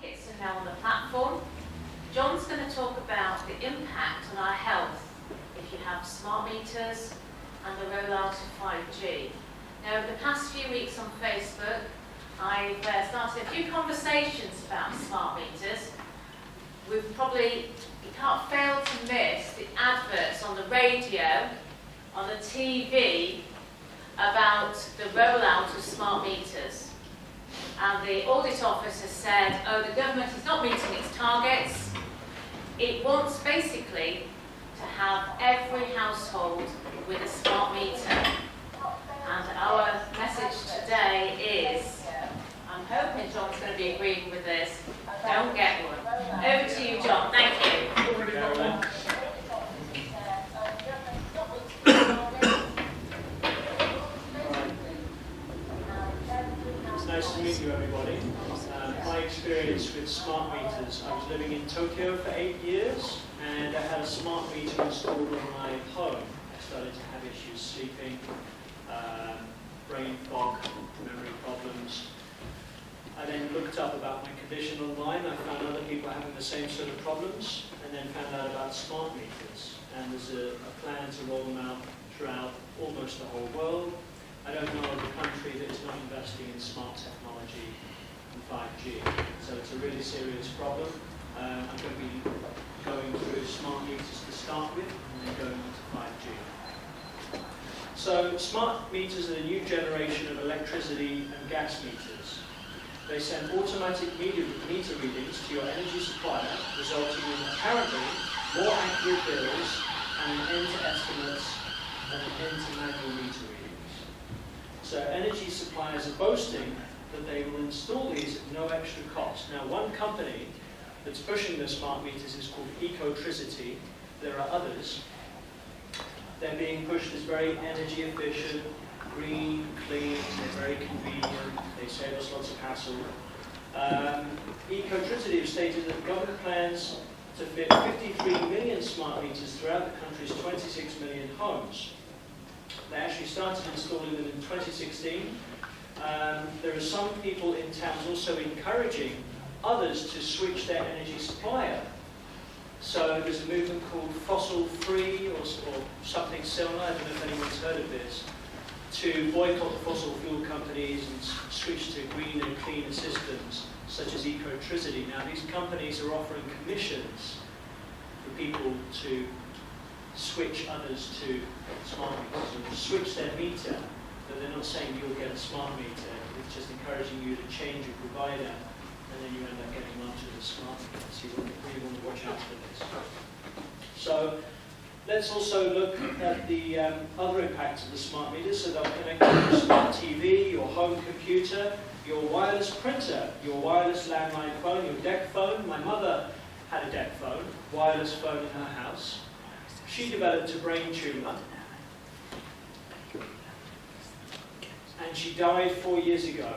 Kitson now on the platform. John's going to talk about the impact on our health if you have smart meters and the rollout of 5G. Now, over the past few weeks on Facebook, I've started a few conversations about smart meters. You can't fail to miss the adverts on the radio, on the TV, about the rollout of smart meters. And the audit office has said, oh, the government is not meeting its targets. It wants basically to have every household with a smart meter. And our message today is, I'm hoping John's going to be agreeing with this, don't get one. Over to you, John. Thank you. It's nice to meet you, everybody. My experience with smart meters, I was living in Tokyo for 8 years, and I had a smart meter installed on my home. I started to have issues sleeping, brain fog, memory problems. I then looked up about my condition online. I found other people having the same sort of problems, and then found out about smart meters. And there's a plan to roll them out throughout almost the whole world. I don't know of a country that is not investing in smart technology and 5G. So it's a really serious problem. I'm going to be going through smart meters to start with, and then going on to 5G. So smart meters are the new generation of electricity and gas meters. They send automatic meter readings to your energy supplier, resulting in apparently more accurate bills and an end to estimates than an end to manual meter readings. So energy suppliers are boasting that they will install these at no extra cost. Now, one company that's pushing the smart meters is called Ecotricity. There are others. They're being pushed as very energy efficient, green, clean, they're very convenient, they save us lots of hassle. Ecotricity have stated that government plans to fit 53 million smart meters throughout the country's 26 million homes. They actually started installing them in 2016. There are some people in towns also encouraging others to switch their energy supplier. So there's a movement called fossil free or something similar, I don't know if anyone's heard of this, to boycott the fossil fuel companies and switch to green and cleaner systems, such as Ecotricity. Now, these companies are offering commissions for people to switch others to smart meters, or switch their meter, but they're not saying you'll get a smart meter. It's just encouraging you to change your provider, and then you end up getting onto the smart meter. So you really want to watch out for this. So let's also look at the other impacts of the smart meters. So they'll connect to your smart TV, your home computer, your wireless printer, your wireless landline phone, your deck phone. My mother had a deck phone, wireless phone in her house. She developed a brain tumor, and she died 4 years ago.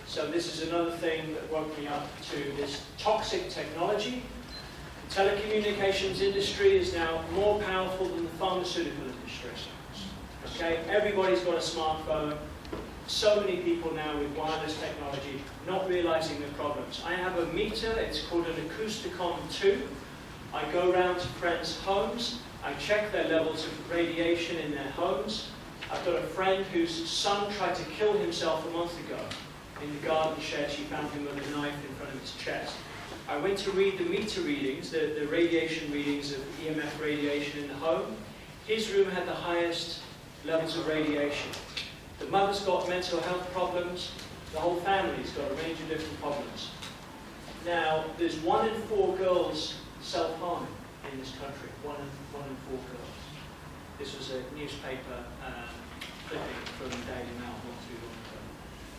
So this is another thing that woke me up to this toxic technology. The telecommunications industry is now more powerful than the pharmaceutical industry. Okay, everybody's got a smartphone. So many people now with wireless technology not realizing the problems. I have a meter, it's called an Acousticon 2. I go around to friends' homes, I check their levels of radiation in their homes. I've got a friend whose son tried to kill himself a month ago. In the garden shed, she found him with a knife in front of his chest. I went to read the meter readings, the radiation readings of EMF radiation in the home. His room had the highest levels of radiation. The mother's got mental health problems. The whole family's got a range of different problems. Now, there's 1 in 4 girls self-harming in this country. 1 in 4 girls. This was a newspaper clipping from the Daily Mail not too long ago.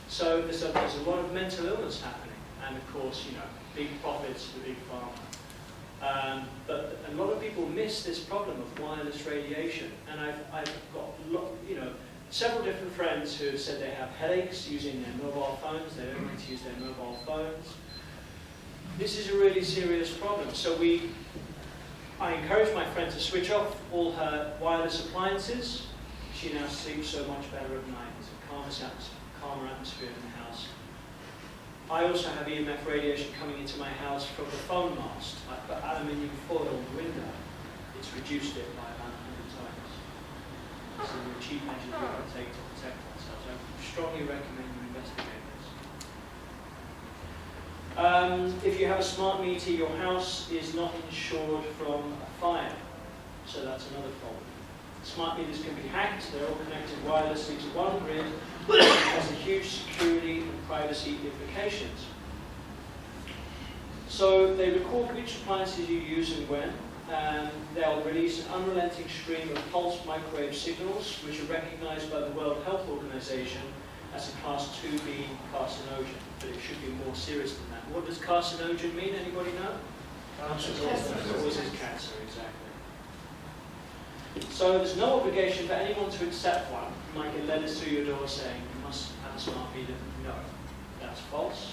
So there's a lot of mental illness happening. And of course, you know, big profits for big pharma. But a lot of people miss this problem of wireless radiation. And I've got several different friends who have said they have headaches using their mobile phones. They don't like to use their mobile phones. This is a really serious problem. So I encourage my friend to switch off all her wireless appliances. She now sleeps so much better at night. It's a calmer atmosphere in the house. I also have EMF radiation coming into my house from the phone mast. I put aluminium foil on the window. It's reduced it by about 100 times. These are the cheap measures we can take to protect ourselves. I strongly recommend you investigate this. If you have a smart meter, your house is not insured from a fire. So that's another problem. Smart meters can be hacked. They're all connected wirelessly to one grid. It has a huge security and privacy implications. So they record which appliances you use and when. They'll release an unrelenting stream of pulse microwave signals, which are recognized by the World Health Organization as a Class 2B carcinogen. But it should be more serious than that. What does carcinogen mean? Anybody know? Causes cancer, exactly. So there's no obligation for anyone to accept one. You might get letters through your door saying you must have a smart meter. No, that's false.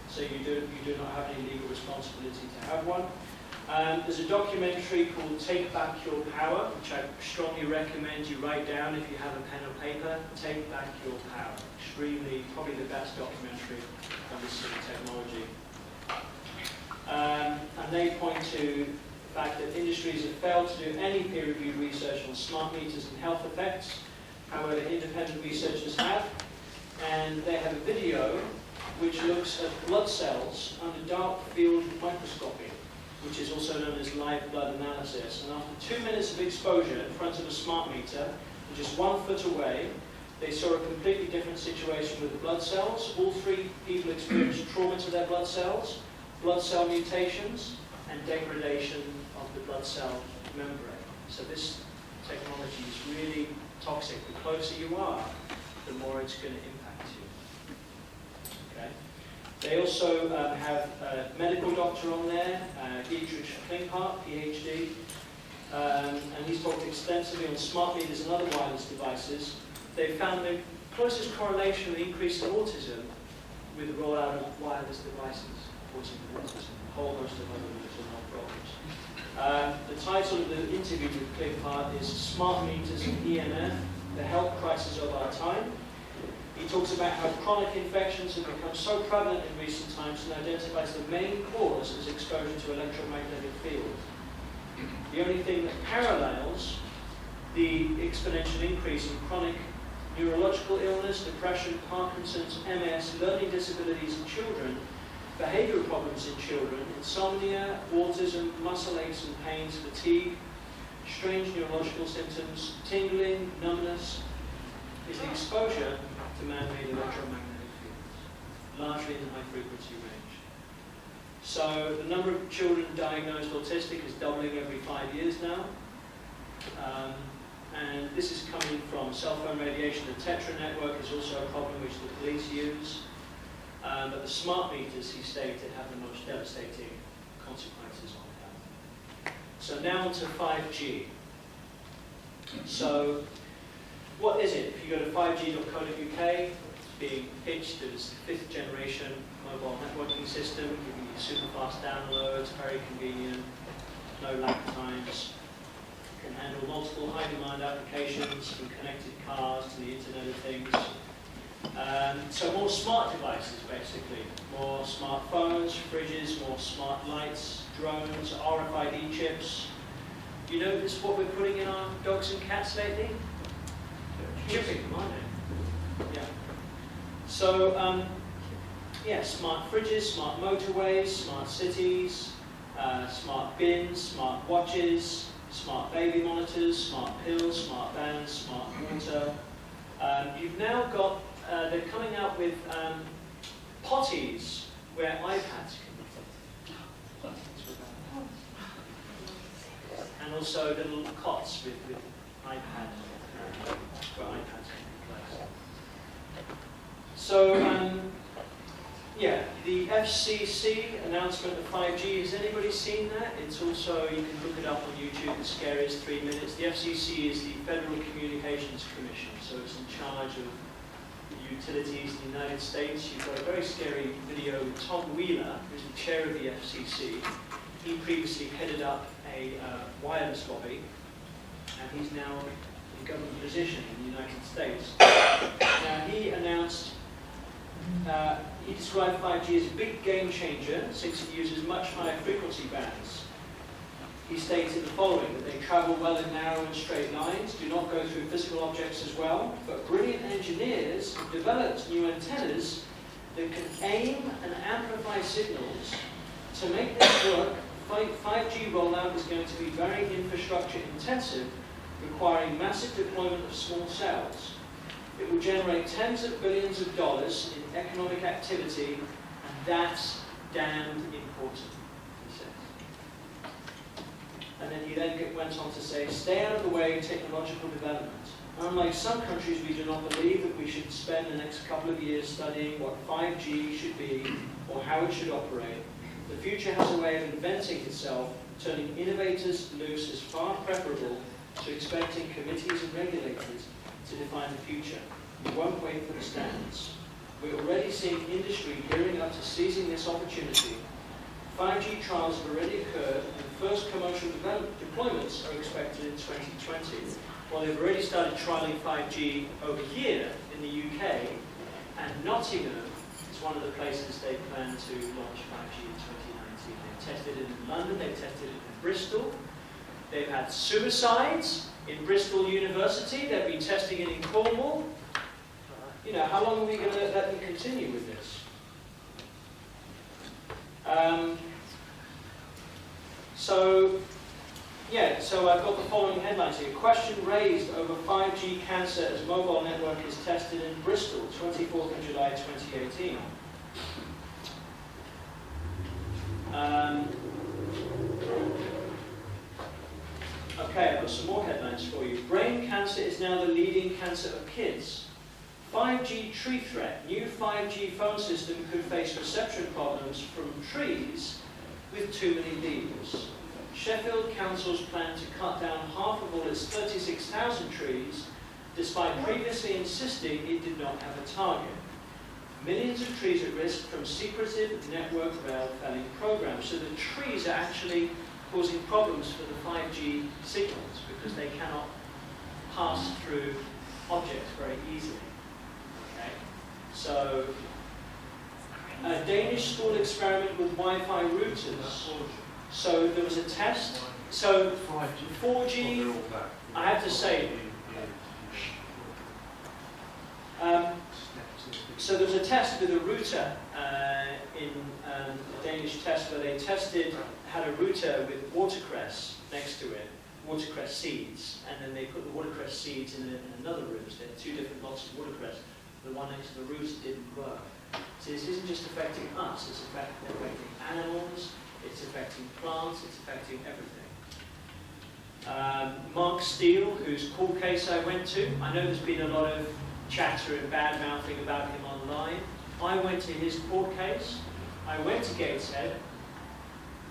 So you do not have any legal responsibility to have one. There's a documentary called Take Back Your Power, which I strongly recommend you write down if you have a pen or paper. Take Back Your Power. Extremely, probably the best documentary on this sort of technology. And they point to the fact that industries have failed to do any peer-reviewed research on smart meters and health effects. However, independent researchers have, and they have a video which looks at blood cells under dark field microscopy, which is also known as live blood analysis. And after 2 minutes of exposure in front of a smart meter, and just 1 foot away, they saw a completely different situation with the blood cells. All 3 people experienced trauma to their blood cells, blood cell mutations, and degradation of the blood cell membrane. So this technology is really toxic. The closer you are, the more it's going to impact you. Okay. They also have a medical doctor on there, Dietrich Klinghardt, PhD, and he's talked extensively on smart meters and other wireless devices. They found the closest correlation with the increase in autism with the rollout of wireless devices, autism, a whole host of other mental health problems. The title of the interview with Klinghardt is Smart Meters and EMF, the Health Crisis of Our Time. He talks about how chronic infections have become so prevalent in recent times and identifies the main cause as exposure to electromagnetic field. The only thing that parallels the exponential increase in chronic neurological illness, depression, Parkinson's, MS, learning disabilities in children, behavioral problems in children, insomnia, autism, muscle aches and pains, fatigue, strange neurological symptoms, tingling, numbness, is the exposure to man-made electromagnetic fields, largely in the high-frequency range. So the number of children diagnosed autistic is doubling every 5 years now. And this is coming from cell phone radiation. The Tetra network is also a problem which the police use. But the smart meters, he stated, have the most devastating consequences on health. So now on to 5G. So what is it? If you go to 5G.co.uk, it's being pitched as the 5th generation mobile networking system, giving you super fast downloads, very convenient, no lag times, can handle multiple high-demand applications from connected cars to the Internet of Things. So more smart devices, basically. More smartphones, fridges, more smart lights, drones, RFID chips. You notice what we're putting in our dogs and cats lately? Chipping them, aren't they? Yeah. So, yeah, smart fridges, smart motorways, smart cities, smart bins, smart watches, smart baby monitors, smart pills, smart bands, smart water. You've now got, they're coming out with potties where iPads can be put. And also little cots with iPad, where iPads can be placed. So, yeah, the FCC announcement of 5G, has anybody seen that? It's also, you can look it up on YouTube, the scariest 3 minutes. The FCC is the Federal Communications Commission, so it's in charge of the utilities in the United States. You've got a very scary video with Tom Wheeler, who's the chair of the FCC. He previously headed up a wireless lobby, and he's now in government position in the United States. Now, he announced he described 5G as a big game changer since it uses much higher frequency bands. He stated the following, that they travel well in narrow and straight lines, do not go through physical objects as well, but brilliant engineers have developed new antennas that can aim and amplify signals. To make this work, 5G rollout is going to be very infrastructure intensive, requiring massive deployment of small cells. It will generate tens of billions of dollars in economic activity, and that's damned important, he says. And then he went on to say, stay out of the way of technological development. Unlike some countries, we do not believe that we should spend the next couple of years studying what 5G should be or how it should operate. The future has a way of inventing itself, turning innovators loose is far preferable to expecting committees and regulators to define the future. We won't wait for the standards. We're already seeing industry gearing up to seizing this opportunity. 5G trials have already occurred, and first commercial deployments are expected in 2020. Well, they've already started trialing 5G over here in the UK, and Nottingham is one of the places they plan to launch 5G in 2019. They've tested it in London, they've tested it in Bristol. They've had suicides in Bristol University, they've been testing it in Cornwall. You know, how long are we going to let them continue with this? So I've got the following headlines here. Question raised over 5G cancer as mobile network is tested in Bristol, 24th of July 2018. Okay, I've got some more headlines for you. Brain cancer is now the leading cancer of kids. 5G tree threat. New 5G phone system could face reception problems from trees with too many leaves. Sheffield Council's plan to cut down half of all its 36,000 trees, despite previously insisting it did not have a target. Millions of trees at risk from secretive network rail felling programs. So the trees are actually causing problems for the 5G signals because they cannot pass through objects very easily. Okay? So, a Danish school experiment with Wi-Fi routers. So there was a test. So 4G, I have to say, so there was a test with a router in a Danish test where they had a router with watercress next to it, watercress seeds, and then they put the watercress seeds in another room. So they had two different lots of watercress. The one next to the router didn't work. So this isn't just affecting us, it's affecting animals, it's affecting plants, it's affecting everything. Mark Steele, whose court case I went to, I know there's been a lot of chatter and bad-mouthing about him online. I went to his court case, I went to Gateshead,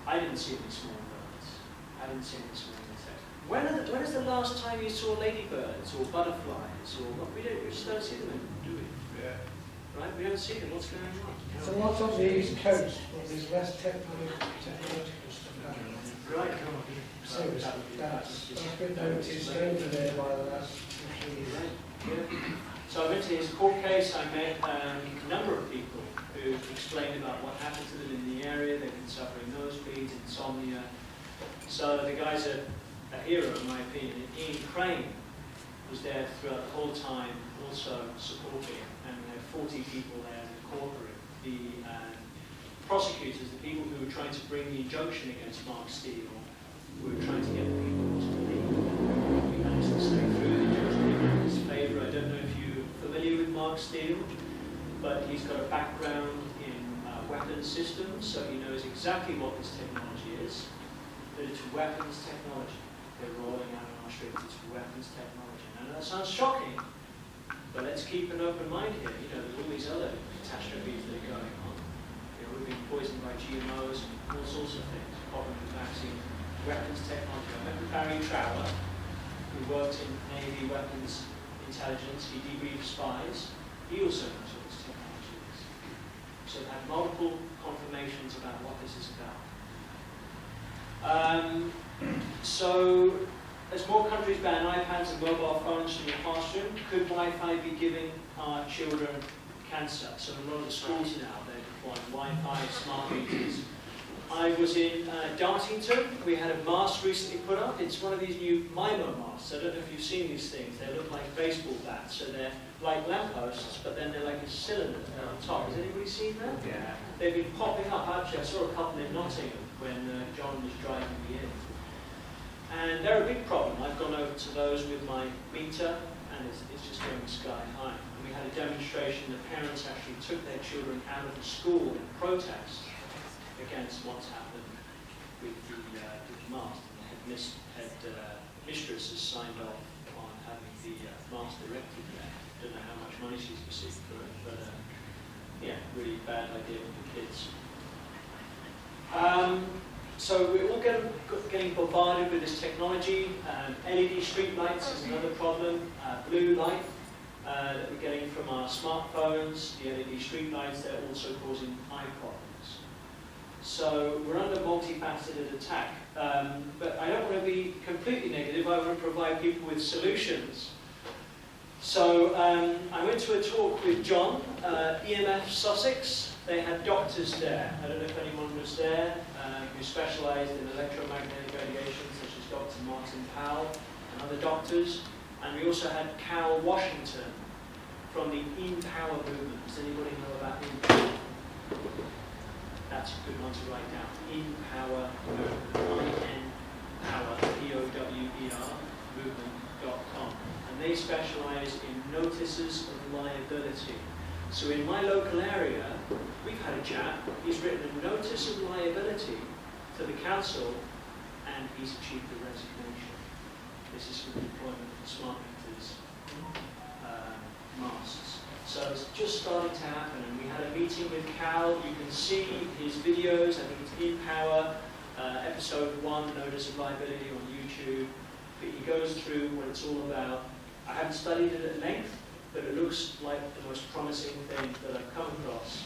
I didn't see any small birds. I didn't see any small insects. When is the last time you saw ladybirds or butterflies? We just don't see them, do we? Yeah. Right? We don't see them. What's going on? So what's on the East Coast? Well, there's less technological stuff happening. Right. So that's been noticed over there by the last few years. Yeah. So I went to his court case. I met a number of people who explained about what happened to them in the area. They've been suffering nosebleeds, insomnia. So the guy's a hero, in my opinion. Ian Crane was there throughout the whole time, also supporting, and there were 40 people there in the courtroom. The prosecutors, the people who were trying to bring the injunction against Mark Steele, were trying to get the people to leave. We managed to stay through. The judge came in his favour. I don't know if you're familiar with Mark Steele, but he's got a background in weapons systems, so he knows exactly what this technology is. That it's weapons technology. They're rolling out in our streets. It's weapons technology. Now that sounds shocking, but let's keep an open mind here. You know, there's all these other catastrophes that are going on. You know, we've been poisoned by GMOs and all sorts of things. Problem with vaccine, weapons technology. I met with Barry Trower, who worked in Navy weapons intelligence. He debriefed spies. He also knows what this technology is. So I've had multiple confirmations about what this is about. So, as more countries ban iPads and mobile phones from the classroom, could Wi-Fi be giving our children cancer. So in a lot of the schools now, they're deploying Wi-Fi, smart meters. I was in Dartington. We had a mast recently put up. It's one of these new MIMO masts. I don't know if you've seen these things. They look like baseball bats. So they're like lampposts, but then they're like a cylinder on top. Has anybody seen that? Yeah. They've been popping up. Actually, I saw a couple in Nottingham when John was driving me in. And they're a big problem. I've gone over to those with my meter, and it's just going sky high. And we had a demonstration. The parents actually took their children out of the school in protest against what's happened with the mast. And the head mistress has signed off on having the mast erected there. Don't know how much money she's received for it, but yeah, really bad idea for the kids. So we're all getting bombarded with this technology. LED street lights is another problem. Blue light that we're getting from our smartphones, the LED street lights, they're also causing eye problems. So we're under multifaceted attack. But I don't want to be completely negative. I want to provide people with solutions. So I went to a talk with John, EMF Sussex. They had doctors there. I don't know if anyone was there who specialised in electromagnetic radiation, such as Dr. Martin Powell and other doctors. And we also had Cal Washington from the In-Power movement. Does anybody know about In-Power? That's a good one to write down. In-Power movement. I-N-Power, P-O-W-E-R, movement.com. And they specialise in notices of liability. So in my local area, we've had a chap, he's written a notice of liability to the council, and he's achieved a resignation. This is for the deployment of smart meters, masts. So it's just starting to happen, and we had a meeting with Cal. You can see his videos. I think it's In Power, episode 1, Notice of Liability on YouTube. But he goes through what it's all about. I haven't studied it at length, but it looks like the most promising thing that I've come across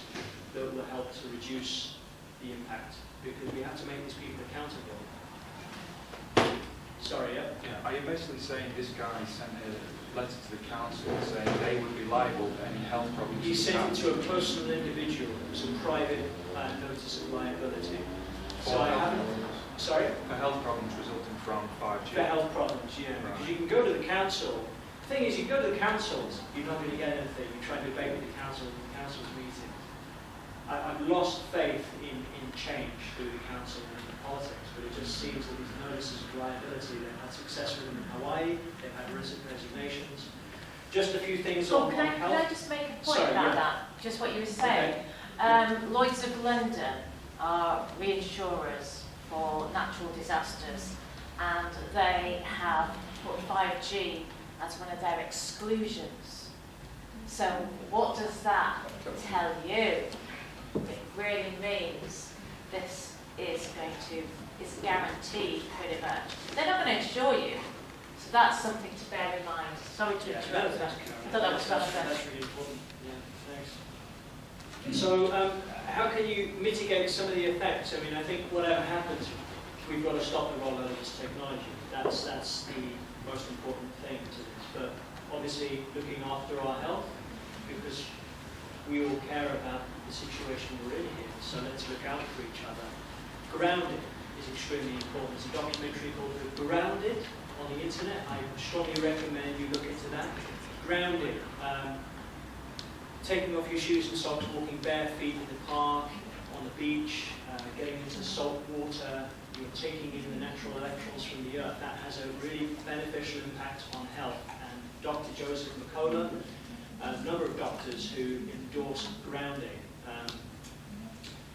that will help to reduce the impact, because we have to make these people accountable. Sorry, yeah? Are you basically saying this guy sent a letter to the council saying they would be liable for any health problems? He sent it to a personal individual. It was a private notice of liability. So I haven't... Sorry? For health problems resulting from 5G? For health problems, yeah. Right. Because you can go to the council. The thing is, you go to the councils, you're not going to get anything. You try to debate with the council's meeting. I've lost faith in change through the council and politics, but it just seems that these notices of liability, they've had success with them in Hawaii, they've had resignations. Just a few things on health. Can I just make a point about that? Just what you were saying. Okay. Lloyd's of London are reinsurers for natural disasters, and they have put 5G as one of their exclusions. So what does that tell you? It really means this is guaranteed pretty much. They're not going to insure you, so that's something to bear in mind. Sorry to interrupt. I thought that was relevant. That's really important. Yeah, thanks. So how can you mitigate some of the effects? I mean, I think whatever happens, we've got to stop the rollout of this technology. That's the most important thing to this. But obviously looking after our health, because we all care about the situation we're in here, so let's look out for each other. Grounding is extremely important. There's a documentary called Grounded on the internet. I strongly recommend you look into that. Grounding, taking off your shoes and socks, walking bare feet in the park, on the beach, getting into salt water, you're taking in the natural electrons from the earth. That has a really beneficial impact on health. And Dr. Joseph McCullough, a number of doctors who endorse grounding.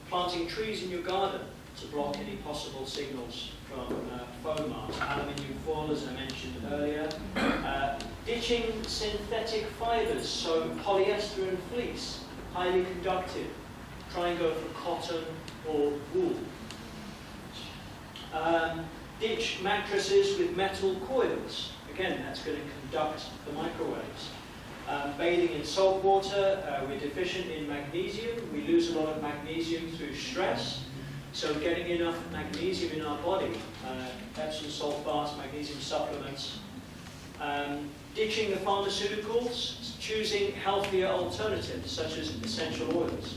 Planting trees in your garden to block any possible signals from foam masts. Aluminium foil, as I mentioned earlier. Ditching synthetic fibres, so polyester and fleece, highly conductive. Try and go for cotton or wool. Ditch mattresses with metal coils. Again, that's going to conduct the microwaves. Bathing in salt water, we're deficient in magnesium. We lose a lot of magnesium through stress. So getting enough magnesium in our body, Epsom salt baths, magnesium supplements. Ditching the pharmaceuticals, choosing healthier alternatives such as essential oils,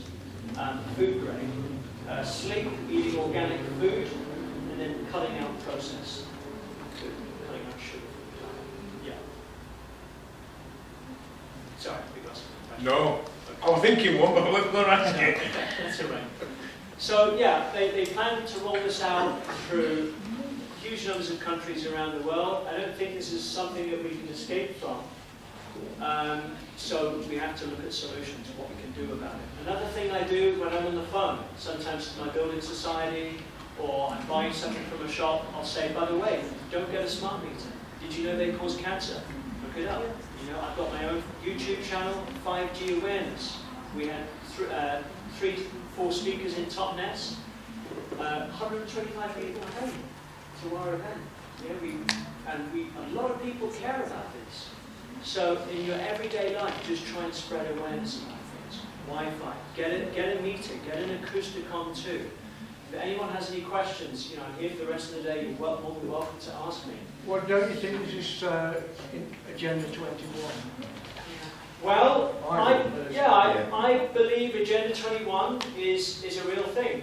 food grade, sleep, eating organic food, and then cutting out processed food, cutting out sugar. Yeah. Sorry, because No. I was thinking one, but let's not ask it. that's all right. So yeah, they plan to roll this out through huge numbers of countries around the world. I don't think this is something that we can escape from. So we have to look at solutions, what we can do about it. Another thing I do when I'm on the phone, sometimes to my building society, or I'm buying something from a shop, I'll say, by the way, don't get a smart meter. Did you know they cause cancer? Look it up. You know, I've got my own YouTube channel, 5G awareness. We had 4 speakers in top nets. 125 people came to our event. Yeah, a lot of people care about this. So in your everyday life, just try and spread awareness about things. Wi-Fi, get a meter, get an acousticon too. If anyone has any questions, you know, I'm here for the rest of the day. You're more than welcome to ask me. Well, don't you think this is in Agenda 21? Well, I I believe Agenda 21 is a real thing.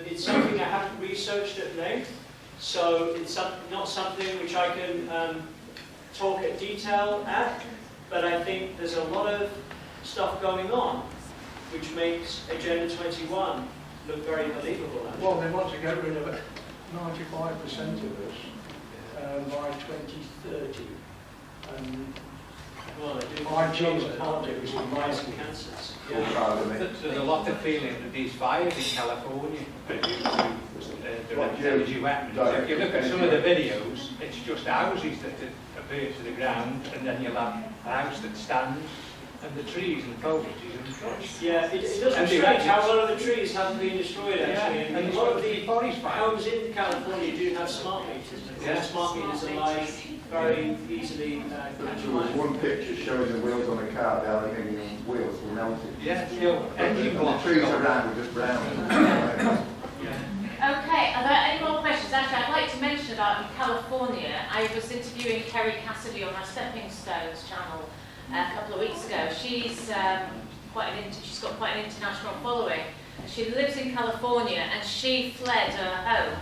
It's something I haven't researched at length, so it's not something which I can talk at detail at, but I think there's a lot of stuff going on which makes Agenda 21 look very believable. Actually. Well, they want to get rid of 95% of us by 2030. And well, they do 5G is part of it. rising cancers. Yeah. There's a lot of feeling that these fires in California are due to direct energy weapons. If you look at some of the videos, it's just houses that appear to the ground, and then you'll have a house that stands, and the trees and foliage is untouched. Yeah, it does look strange how a lot of the trees haven't been destroyed actually. Yeah, And a lot of the forest fires. homes in California do have smart meters. Because smart meters are like very easily There was one picture showing the wheels on a car, the aluminium wheels were melted. Yeah, still engine The blocks. trees around were just brown. Okay, are there any more questions? Actually, I'd like to mention about in California, I was interviewing Kerry Cassidy on our Stepping Stones channel a couple of weeks ago. She's she's got quite an international following. She lives in California and she fled her home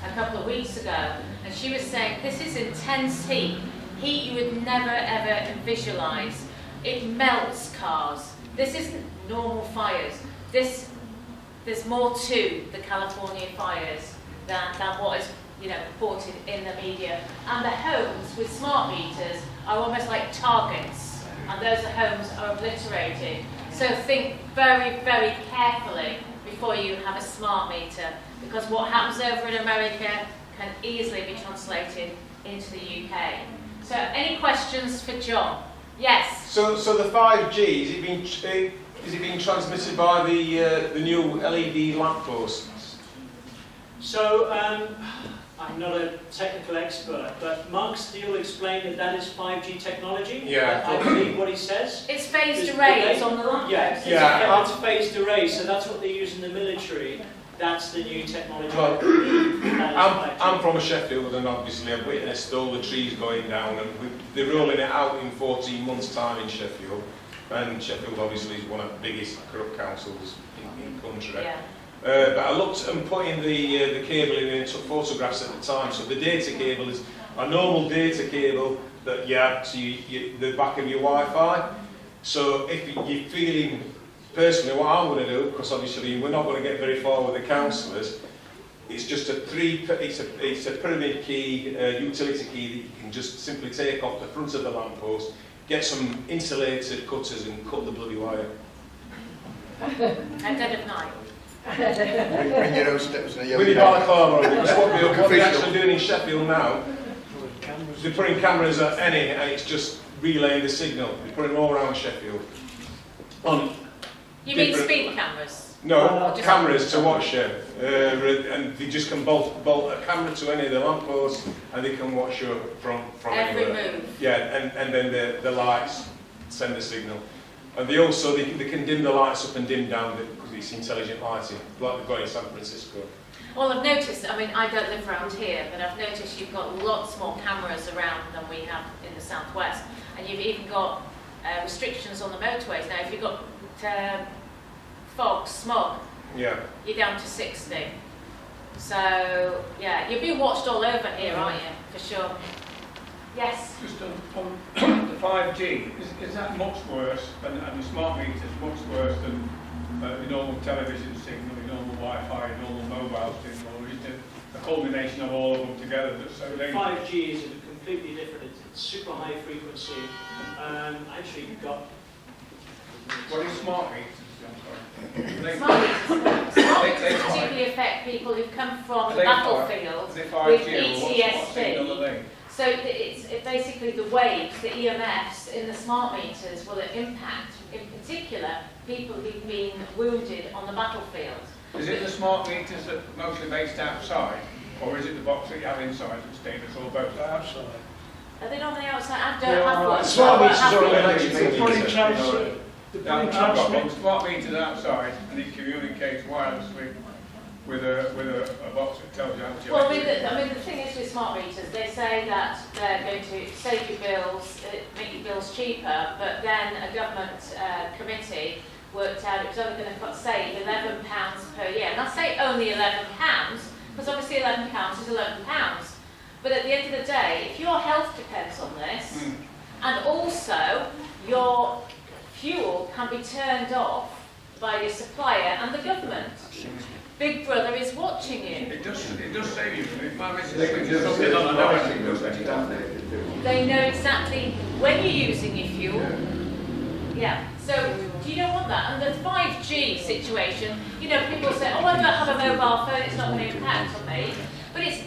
a couple of weeks ago, and she was saying this is intense heat you would never ever visualize. It melts cars. This isn't normal fires. There's more to the California fires than what is reported in the media. And the homes with smart meters are almost like targets, and those homes are obliterated. So think very, very carefully before you have a smart meter, because what happens over in America can easily be translated into the UK. So any questions for John? Yes? So the 5G, is it being transmitted by the new LED lampposts? So I'm not a technical expert, but Mark Steele explained that is 5G technology. Yeah. I believe what he says. It's phased There's arrays delay. on the lamp Yeah, posts. Yeah. it's phased array, so that's what they use in the military. That's the new technology. Well, That is 5G. I'm from Sheffield, and obviously I've witnessed all the trees going down, and they're rolling it out in 14 months' time in Sheffield. And Sheffield obviously is one of the biggest corrupt councils in the country. Yeah. But I looked and put in the cable in and took photographs at the time. So the data cable is a normal data cable that you add to the back of your Wi-Fi. So if you're feeling, personally what I'm going to do, because obviously we're not going to get very far with the councillors, it's just it's a pyramid key, utility key that you can just simply take off the front of the lamppost, get some insulated cutters and cut the bloody wire. At dead of night. Bring your own steps in a yellow With your balaclava on, because what they're actually doing in Sheffield now, they're putting cameras at any, and it's just relaying the signal. They're putting them all around Sheffield. You mean speed cameras? No, Just- cameras to watch you, and they just can bolt a camera to any of the lampposts, and they can watch you from Every anywhere. move. Yeah, and then the lights send the signal, and they can dim the lights up and dim down because it's intelligent lighting, like they've got in San Francisco. Well, I've noticed, I mean, I don't live around here, but I've noticed you've got lots more cameras around than we have in the southwest. And you've even got restrictions on the motorways now. If you've got fog, smog, Yeah. you're down to 60. So, yeah, you're being watched all over here, aren't you? For sure. Yes? Just on the 5G, is that much worse, and the smart meters much worse than the normal television signal, the normal Wi-Fi, the normal mobile signal, or is it a culmination of all of them together that's so dangerous? 5G is completely different. It's super high frequency. Actually, you've got... What is smart meters? I'm sorry. Smart meters particularly affect people who've come from the battlefield Is it with 5G or what signal are PTSD. they? So it's basically the waves, the EMFs in the smart meters will impact, in particular, people who've been wounded on the battlefield. Is it the smart meters that are mostly based outside, or is it the box that you have inside that's dangerous, or both? Outside. Are they normally outside? I don't have one. Smart meters I are have electric one. The pulling transmit. The Now, pulling I've got one transmit. smart meters outside, and it communicates wirelessly with a box that tells you how much Well, electricity. the thing is with smart meters, they say that they're going to save you bills, make your bills cheaper, but then a government committee worked out it was only going to save £11 per year. And I say only £11, because obviously £11 is £11. But at the end of the day, if your health depends on this, and also your fuel can be turned off by your supplier and the government. Big Brother is watching you. It does save you from it. My missus They can switches just something on and pricing everything does those it. down there to do. They know exactly when you're using your fuel. Yeah. So do you don't want that? And the 5G situation, you know, people say, oh, I don't have a mobile phone, it's not going to impact on me. But it's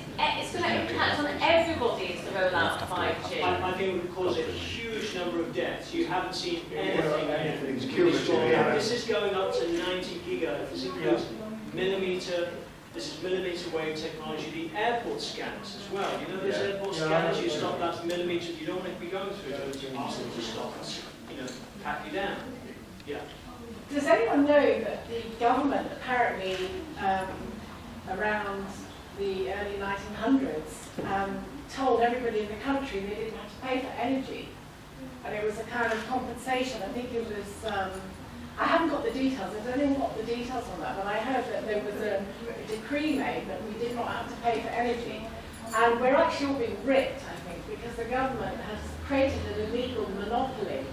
going to impact on everybody as the rollout of 5G. I think it would cause a huge number of deaths. You haven't seen anything yet. It's cumulative. This is going up to 90 gigahertz. This includes millimeter. This is millimeter wave technology. The airport scanners as well. You know, those airport scanners. You stop that millimeter. You don't want to be going through those. You ask them to stop and, you know, pat you down. Yeah. Does anyone know that the government apparently around the early 1900s told everybody in the country they didn't have to pay for energy, and it was a kind of compensation. I think it was, I haven't got the details, I don't know what the details on that, but I heard that there was a decree made that we did not have to pay for energy. And we're actually all being ripped, I think, because the government has created an illegal monopoly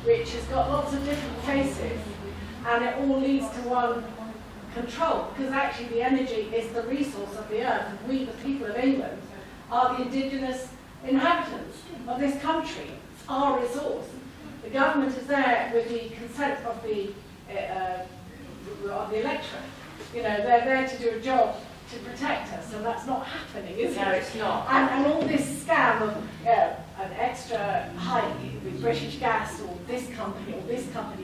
which has got lots of different faces, and it all leads to one control, because actually the energy is the resource of the earth, and we, the people of England, are the indigenous inhabitants of this country. It's our resource. The government is there with the consent of the electorate. You know, they're there to do a job to protect us, and that's not happening, is it? No, it's not. And all this scam of an extra hike with British Gas or this company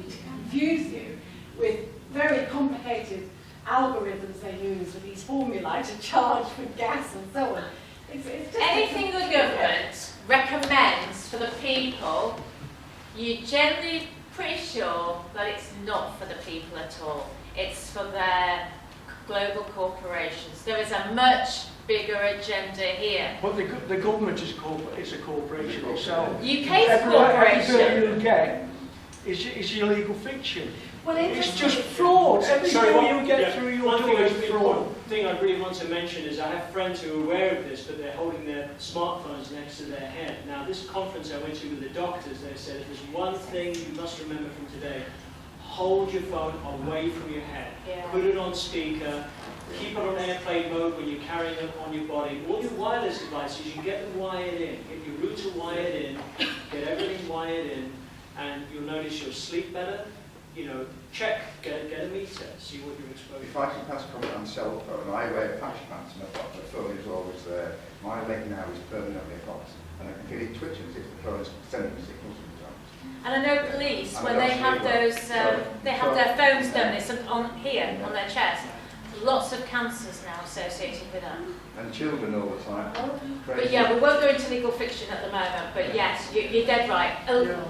to confuse you with very complicated algorithms they use with these formulae to charge for gas and so on. It's just Anything the government recommends for the people, you're generally pretty sure that it's not for the people at all. It's for their global corporations. There is a much bigger agenda here. But the government is a corporation itself. UK's Every bill corporation. you get is illegal fiction. Well, It's just fraud. Every Sorry, bill one- you get yeah, through your one door is thing fraud. thing I really want to mention is I have friends who are aware of this, but they're holding their smartphones next to their head. Now, this conference I went to with the doctors, they said, if there's one thing you must remember from today, hold your phone away from your head. Yeah. Put it on speaker. Keep it on airplane mode when you're carrying it on your body. All your wireless devices, you get them wired in. Get your router wired in. Get everything wired in. And you'll notice you'll sleep better. You know, check, get a meter, see what you're exposed If to. I can pass comment on cell phone, I wear patch pants and the phone is always there. My leg now is permanently hot, and I can feel it twitching as if the phone is sending me signals sometimes. And I know police, And when I they don't have sleep well. those, they have their phones done this on here, on their chest. Lots of cancers now associated with that. And children all the time. Crazy. But yeah, we won't go into legal fiction at the moment, but yes, you're dead right.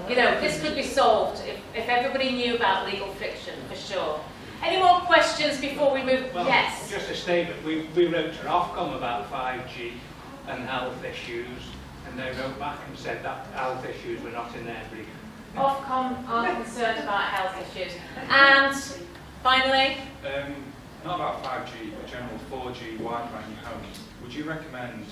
You know, this could be solved if everybody knew about legal fiction, for sure. Any more questions before we move? Well, Yes. just a statement. We wrote to Ofcom about 5G and health issues, and they wrote back and said that health issues were not in their brief. Ofcom are concerned about health issues. And finally, Not about 5G, but general 4G Wi-Fi in your home. Would you recommend,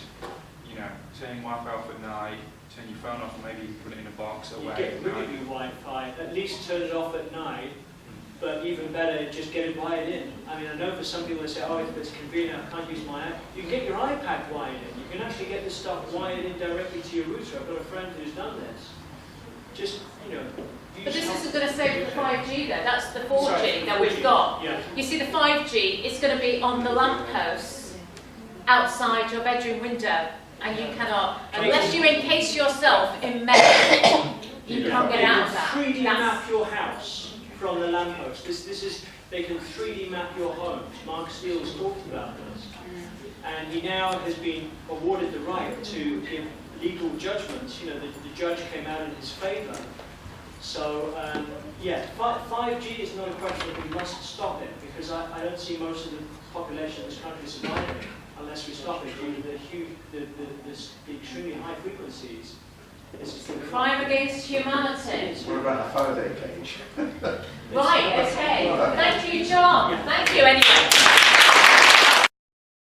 turning Wi-Fi off at night, turn your phone off, and maybe put it in a box You away get at rid night? of your Wi-Fi, at least turn it off at night, but even better, just get it wired in. I mean, I know for some people they say, oh, if it's convenient, I can't use my app. You can get your iPad wired in. You can actually get this stuff wired in directly to your router. I've got a friend who's done this. Just, but this isn't going to save the 5G though, that's the 4G Sorry, that we've 4G, got. yeah. You see, the 5G is going to be on the lampposts outside your bedroom window, and you cannot, unless you encase yourself in metal, you can't get out of that. They can 3D map your house from the lamppost. They can 3D map your homes. Mark Steele's talked about this. And he now has been awarded the right to give legal judgments. The judge came out in his favour. So, 5G is not a question that we must stop it, because I don't see most of the population of this country surviving unless we stop it due to the extremely high frequencies. Crime against humanity. What about a Faraday cage? Right, okay. Thank you, John. Thank you. Anyway.